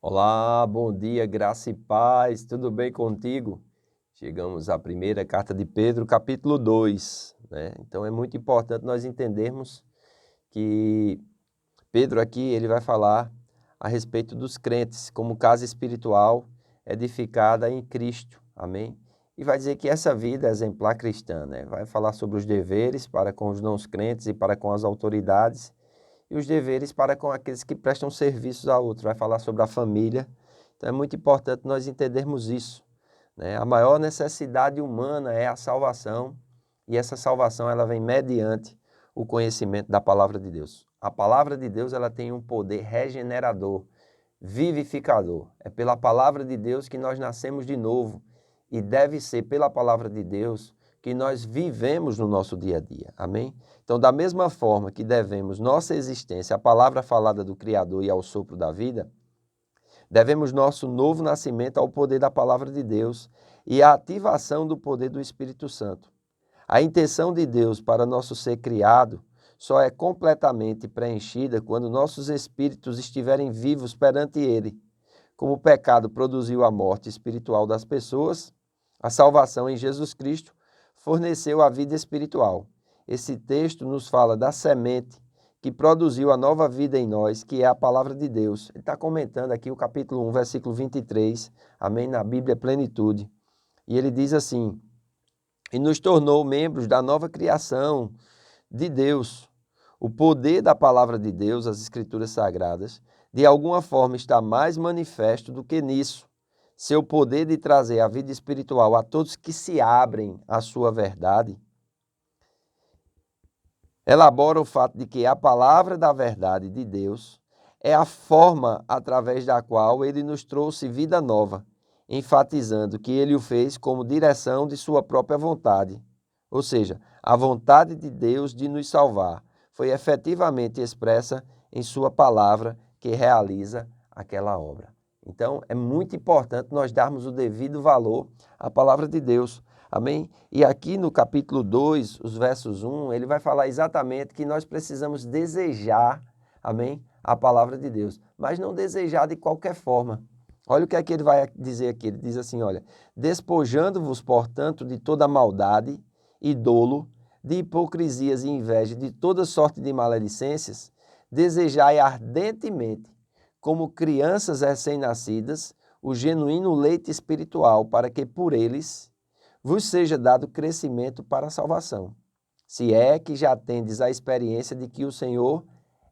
Olá, bom dia, graça e paz, tudo bem contigo? Chegamos à primeira carta de Pedro, capítulo 2, né? Então é muito importante nós entendermos que Pedro aqui ele vai falar a respeito dos crentes, como casa espiritual edificada em Cristo, amém? E vai dizer que essa vida exemplar cristã, né? Vai falar sobre os deveres para com os não crentes e para com as autoridades, e os deveres para com aqueles que prestam serviços a outros. Vai falar sobre a família. Então é muito importante nós entendermos isso, né? A maior necessidade humana é a salvação, e essa salvação ela vem mediante o conhecimento da palavra de Deus. A palavra de Deus ela tem um poder regenerador, vivificador. É pela palavra de Deus que nós nascemos de novo, e deve ser pela palavra de Deus que nós vivemos no nosso dia a dia. Amém? Então, da mesma forma que devemos nossa existência à palavra falada do Criador e ao sopro da vida, devemos nosso novo nascimento ao poder da palavra de Deus e à ativação do poder do Espírito Santo. A intenção de Deus para nosso ser criado só é completamente preenchida quando nossos espíritos estiverem vivos perante Ele. Como o pecado produziu a morte espiritual das pessoas, a salvação em Jesus Cristo forneceu a vida espiritual. Esse texto nos fala da semente que produziu a nova vida em nós, que é a palavra de Deus. Ele está comentando aqui o capítulo 1, versículo 23, amém, na Bíblia Plenitude. E ele diz assim: e nos tornou membros da nova criação de Deus. O poder da palavra de Deus, as Escrituras Sagradas, de alguma forma está mais manifesto do que nisso. Seu poder de trazer a vida espiritual a todos que se abrem à sua verdade, elabora o fato de que a palavra da verdade de Deus é a forma através da qual ele nos trouxe vida nova, enfatizando que ele o fez como direção de sua própria vontade. Ou seja, a vontade de Deus de nos salvar foi efetivamente expressa em sua palavra que realiza aquela obra. Então, é muito importante nós darmos o devido valor à palavra de Deus. Amém? E aqui no capítulo 2, os versos 1, ele vai falar exatamente que nós precisamos desejar, amém, a palavra de Deus, mas não desejar de qualquer forma. Olha o que é que ele vai dizer aqui. Ele diz assim, olha: despojando-vos, portanto, de toda maldade e dolo, de hipocrisias e inveja, de toda sorte de maledicências, desejai ardentemente, como crianças recém-nascidas, o genuíno leite espiritual, para que por eles vos seja dado crescimento para a salvação, se é que já tendes a experiência de que o Senhor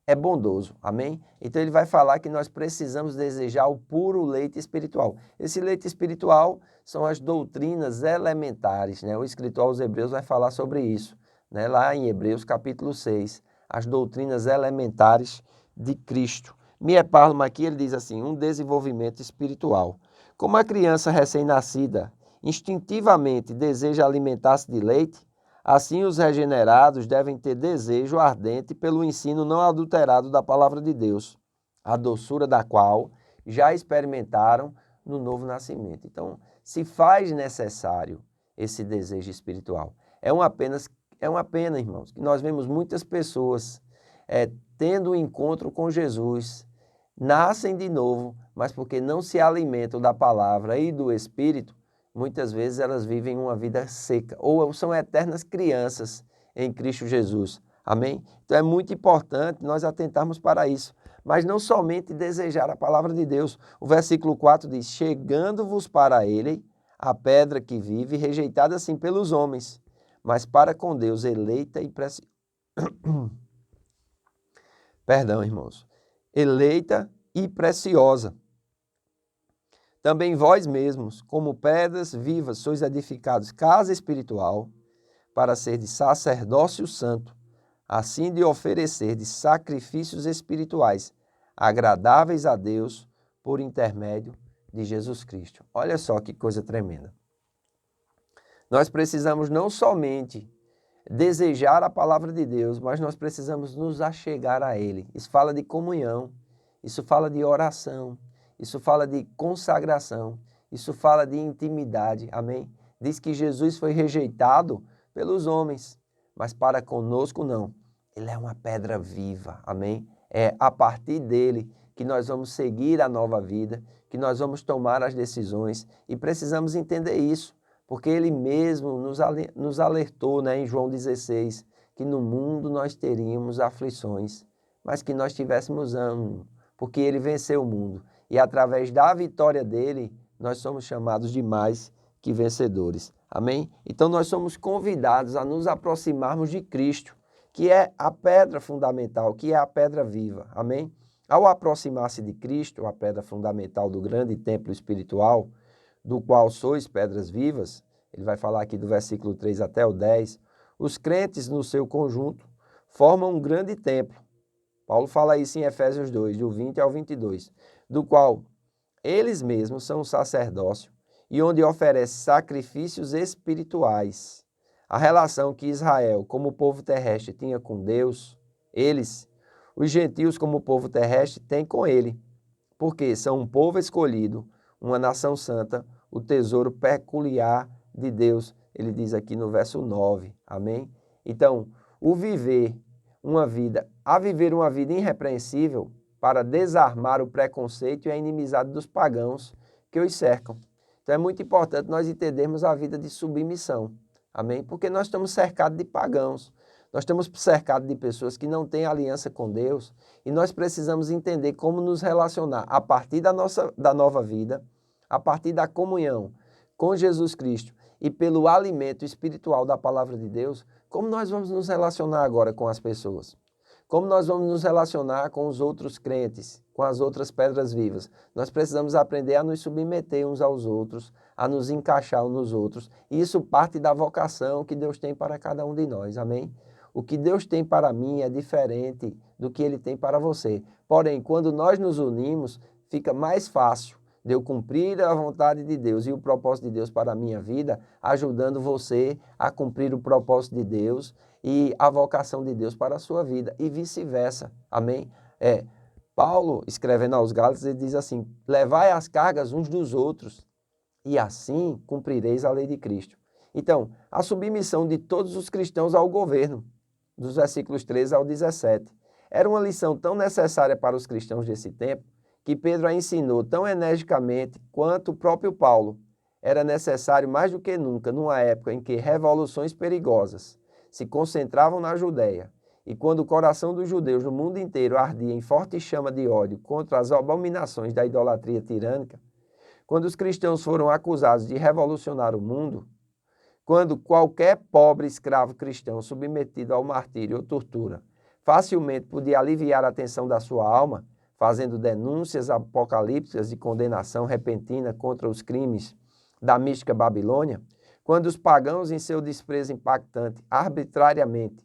é bondoso. Amém? Então ele vai falar que nós precisamos desejar o puro leite espiritual. Esse leite espiritual são as doutrinas elementares, né? O escritor aos Hebreus vai falar sobre isso, né? Lá em Hebreus capítulo 6, as doutrinas elementares de Cristo. Mie Parluma aqui ele diz assim, um desenvolvimento espiritual. Como a criança recém-nascida instintivamente deseja alimentar-se de leite, assim os regenerados devem ter desejo ardente pelo ensino não adulterado da palavra de Deus, a doçura da qual já experimentaram no novo nascimento. Então, se faz necessário esse desejo espiritual. É uma pena, irmãos, que nós vemos muitas pessoas tendo um encontro com Jesus, nascem de novo, mas porque não se alimentam da palavra e do Espírito, muitas vezes elas vivem uma vida seca ou são eternas crianças em Cristo Jesus. Amém? Então é muito importante nós atentarmos para isso, mas não somente desejar a palavra de Deus. O versículo 4 diz, chegando-vos para ele, a pedra que vive, rejeitada assim pelos homens, mas para com Deus eleita e preciosa. Perdão, irmãos. Eleita e preciosa. Também vós mesmos, como pedras vivas, sois edificados casa espiritual, para ser de sacerdócio santo, assim de oferecer de sacrifícios espirituais, agradáveis a Deus, por intermédio de Jesus Cristo. Olha só que coisa tremenda. Nós precisamos não somente desejar a palavra de Deus, mas nós precisamos nos achegar a Ele. Isso fala de comunhão, isso fala de oração, isso fala de consagração, isso fala de intimidade, amém? Diz que Jesus foi rejeitado pelos homens, mas para conosco não. Ele é uma pedra viva, amém? É a partir dele que nós vamos seguir a nova vida, que nós vamos tomar as decisões e precisamos entender isso, porque ele mesmo nos alertou, né, em João 16, que no mundo nós teríamos aflições, mas que nós tivéssemos ânimo, porque ele venceu o mundo e através da vitória dele nós somos chamados de mais que vencedores. Amém? Então nós somos convidados a nos aproximarmos de Cristo, que é a pedra fundamental, que é a pedra viva. Amém? Ao aproximar-se de Cristo, a pedra fundamental do grande templo espiritual, do qual sois pedras vivas, ele vai falar aqui do versículo 3 até o 10, os crentes no seu conjunto formam um grande templo. Paulo fala isso em Efésios 2, do 20 ao 22, do qual eles mesmos são o sacerdócio e onde oferece sacrifícios espirituais. A relação que Israel, como povo terrestre, tinha com Deus, eles, os gentios como povo terrestre, têm com ele, porque são um povo escolhido, uma nação santa, o tesouro peculiar de Deus, ele diz aqui no verso 9, amém? Então, viver uma vida irrepreensível para desarmar o preconceito e a inimizade dos pagãos que os cercam. Então é muito importante nós entendermos a vida de submissão, amém? Porque nós estamos cercados de pagãos, nós estamos cercados de pessoas que não têm aliança com Deus e nós precisamos entender como nos relacionar a partir da nova vida, a partir da comunhão com Jesus Cristo e pelo alimento espiritual da palavra de Deus, como nós vamos nos relacionar agora com as pessoas? Como nós vamos nos relacionar com os outros crentes, com as outras pedras vivas? Nós precisamos aprender a nos submeter uns aos outros, a nos encaixar uns nos outros. E isso parte da vocação que Deus tem para cada um de nós, amém? O que Deus tem para mim é diferente do que Ele tem para você. Porém, quando nós nos unimos, fica mais fácil de eu cumprir a vontade de Deus e o propósito de Deus para a minha vida, ajudando você a cumprir o propósito de Deus e a vocação de Deus para a sua vida e vice-versa, amém? Paulo, escrevendo aos Gálatas, ele diz assim, levai as cargas uns dos outros e assim cumprireis a lei de Cristo. Então, a submissão de todos os cristãos ao governo, dos versículos 13 ao 17, era uma lição tão necessária para os cristãos desse tempo, que Pedro a ensinou tão energicamente quanto o próprio Paulo. Era necessário mais do que nunca, numa época em que revoluções perigosas se concentravam na Judéia, e quando o coração dos judeus no mundo inteiro ardia em forte chama de ódio contra as abominações da idolatria tirânica, quando os cristãos foram acusados de revolucionar o mundo, quando qualquer pobre escravo cristão submetido ao martírio ou tortura facilmente podia aliviar a tensão da sua alma, fazendo denúncias apocalípticas de condenação repentina contra os crimes da mística Babilônia, quando os pagãos, em seu desprezo impactante, arbitrariamente,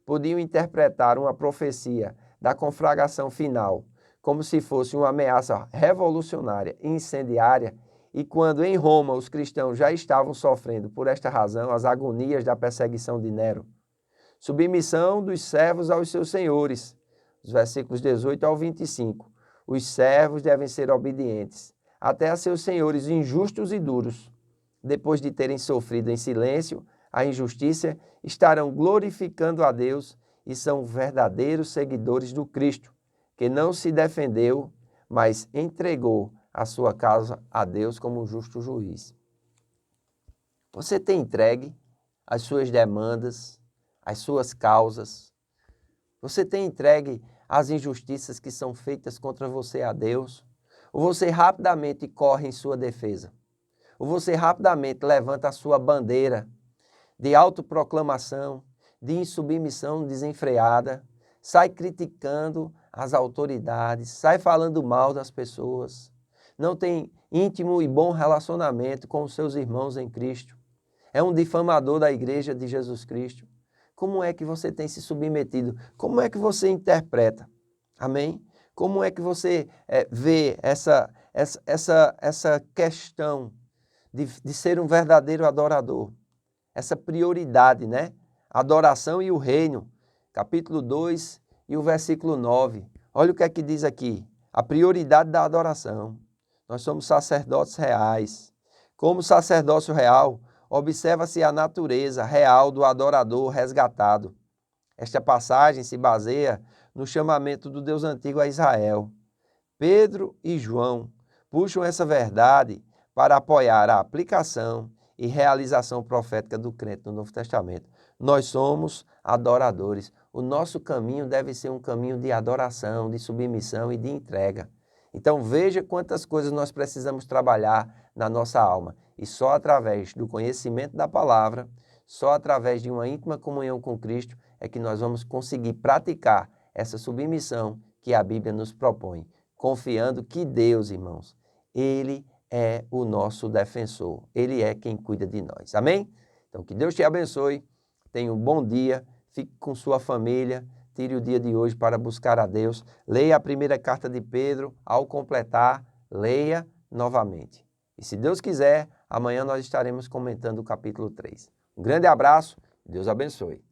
podiam interpretar uma profecia da conflagração final como se fosse uma ameaça revolucionária e incendiária, e quando em Roma os cristãos já estavam sofrendo por esta razão as agonias da perseguição de Nero. Submissão dos servos aos seus senhores, os versículos 18 ao 25. Os servos devem ser obedientes até a seus senhores injustos e duros. Depois de terem sofrido em silêncio a injustiça, estarão glorificando a Deus e são verdadeiros seguidores do Cristo, que não se defendeu, mas entregou a sua causa a Deus como justo juiz. Você tem entregue as suas demandas, as suas causas? Você tem entregue as injustiças que são feitas contra você a Deus? Ou você rapidamente corre em sua defesa? Ou você rapidamente levanta a sua bandeira de autoproclamação, de insubmissão desenfreada, sai criticando as autoridades, sai falando mal das pessoas, não tem íntimo e bom relacionamento com os seus irmãos em Cristo, é um difamador da igreja de Jesus Cristo? Como é que você tem se submetido? Como é que você interpreta? Amém? Como é que você vê essa questão de ser um verdadeiro adorador? Essa prioridade, né? Adoração e o reino. Capítulo 2 e o versículo 9. Olha o que é que diz aqui. A prioridade da adoração. Nós somos sacerdotes reais. Como sacerdócio real, observa-se a natureza real do adorador resgatado. Esta passagem se baseia no chamamento do Deus antigo a Israel. Pedro e João puxam essa verdade para apoiar a aplicação e realização profética do crente no Novo Testamento. Nós somos adoradores. O nosso caminho deve ser um caminho de adoração, de submissão e de entrega. Então veja quantas coisas nós precisamos trabalhar na nossa alma. E só através do conhecimento da palavra, só através de uma íntima comunhão com Cristo, é que nós vamos conseguir praticar essa submissão que a Bíblia nos propõe. Confiando que Deus, irmãos, Ele é o nosso defensor. Ele é quem cuida de nós. Amém? Então que Deus te abençoe. Tenha um bom dia. Fique com sua família. Tire o dia de hoje para buscar a Deus. Leia a primeira carta de Pedro. Ao completar, leia novamente. E se Deus quiser, amanhã nós estaremos comentando o capítulo 3. Um grande abraço. Deus abençoe.